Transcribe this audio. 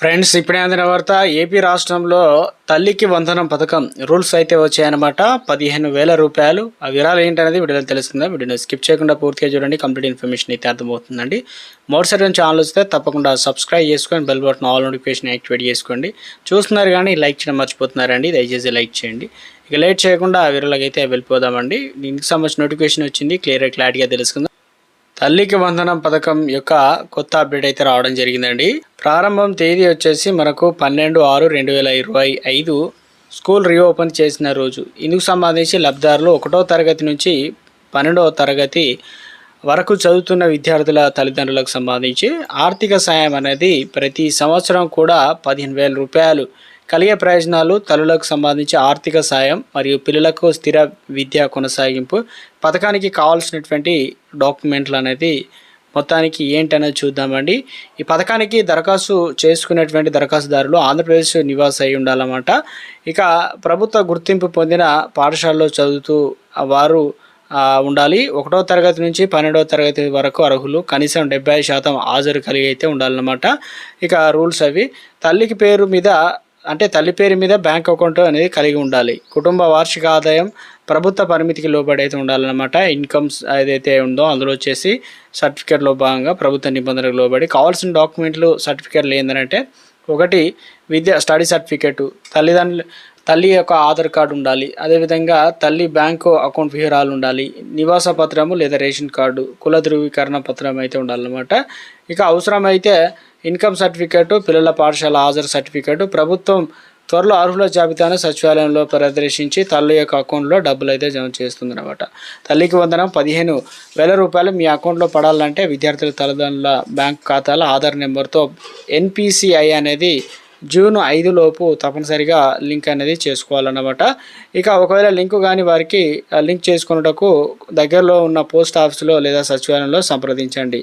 Friends, ఇప్పుడే అందిన వార్త. ఏపీ రాష్ట్రంలో తల్లికి వందనం పథకం రూల్స్ అయితే వచ్చాయన్నమాట. 15,000 రూపాయలు. ఆ వివరాలు ఏంటనేది వీడియోలో తెలుస్తుందా? వీడియోని స్కిప్ చేయకుండా పూర్తిగా చూడండి. కంప్లీట్ ఇన్ఫర్మేషన్ అయితే అర్థమవుతుందండి. మొదటిసారి ఛానల్ వస్తే తప్పకుండా సబ్స్క్రైబ్ చేసుకొని bell button all notification activate చేసుకోండి. చూస్తున్నారు కానీ లైక్ చేయడం మర్చిపోతున్నారండి. దయచేసి లైక్ చేయండి. ఇక లేట్ చేయకుండా ఆ వివరాలకు అయితే వెళ్ళిపోదామండి. దీనికి సంబంధించిన నోటిఫికేషన్ వచ్చింది. క్లారిటీగా తెలుసుకుందాం. తల్లికి వందనం పథకం యొక్క కొత్త అప్డేట్ అయితే రావడం జరిగిందండి. ప్రారంభం తేదీ వచ్చేసి మనకు 12/6/2025 స్కూల్ రీఓపెన్ చేసిన రోజు. ఇందుకు సంబంధించి లబ్ధిదారులు 1వ తరగతి నుంచి 12వ తరగతి వరకు చదువుతున్న విద్యార్థుల తల్లిదండ్రులకు సంబంధించి ఆర్థిక సాయం అనేది ప్రతి సంవత్సరం కూడా 15,000 రూపాయలు కలిగే ప్రయోజనాలు, తల్లులకు సంబంధించి ఆర్థిక సాయం మరియు పిల్లలకు స్థిర విద్యా కొనసాగింపు పథకానికి కావాల్సినటువంటి డాక్యుమెంట్లు అనేది మొత్తానికి ఏంటనేది చూద్దామండి. ఈ పథకానికి దరఖాస్తు చేసుకునేటువంటి దరఖాస్తుదారులు ఆంధ్రప్రదేశ్ నివాసి అయి ఉండాలన్నమాట. ఇక ప్రభుత్వ గుర్తింపు పొందిన పాఠశాలలో చదువుతూ వారు ఉండాలి. 1వ తరగతి నుంచి 12వ తరగతి వరకు అర్హులు. కనీసం 70% హాజరు కలిగి అయితే ఉండాలన్నమాట. ఇక రూల్స్ అవి: తల్లికి పేరు మీద అంటే తల్లి పేరు మీద బ్యాంక్ అకౌంట్ అనేది కలిగి ఉండాలి. కుటుంబ వార్షిక ఆదాయం ప్రభుత్వ పరిమితికి లోబడి అయితే ఉండాలన్నమాట. ఇన్కమ్స్ ఏదైతే ఉందో అందులో వచ్చేసి సర్టిఫికేట్లో భాగంగా ప్రభుత్వ నిబంధనలకు లోబడి కావాల్సిన డాక్యుమెంట్లు సర్టిఫికేట్లు ఏంటంటే, ఒకటి స్టడీ సర్టిఫికేటు, తల్లి యొక్క ఆధార్ కార్డు ఉండాలి. అదేవిధంగా తల్లి బ్యాంకు అకౌంట్ వివరాలు ఉండాలి. నివాస పత్రము లేదా రేషన్ కార్డు, కుల ధృవీకరణ పత్రం అయితే ఉండాలన్నమాట. ఇక అవసరమైతే ఇన్కమ్ సర్టిఫికేటు, పిల్లల పాఠశాల హాజరు సర్టిఫికేటు. ప్రభుత్వం త్వరలో అర్హుల జాబితాను సచివాలయంలో ప్రదర్శించి తల్లి యొక్క అకౌంట్లో డబ్బులు అయితే జమ చేస్తుందన్నమాట. తల్లికి వందనం 15,000 రూపాయలు మీ అకౌంట్లో పడాలంటే విద్యార్థుల తల్లిదండ్రుల బ్యాంక్ ఖాతాల ఆధార్ నెంబర్తో NPCI అనేది జూన్ 5 లోపు తప్పనిసరిగా లింక్ అనేది చేసుకోవాలన్నమాట. ఇక ఒకవేళ లింక్ కానీ వారికి లింక్ చేసుకున్నటకు దగ్గరలో ఉన్న పోస్ట్ ఆఫీసులో లేదా సచివాలయంలో సంప్రదించండి.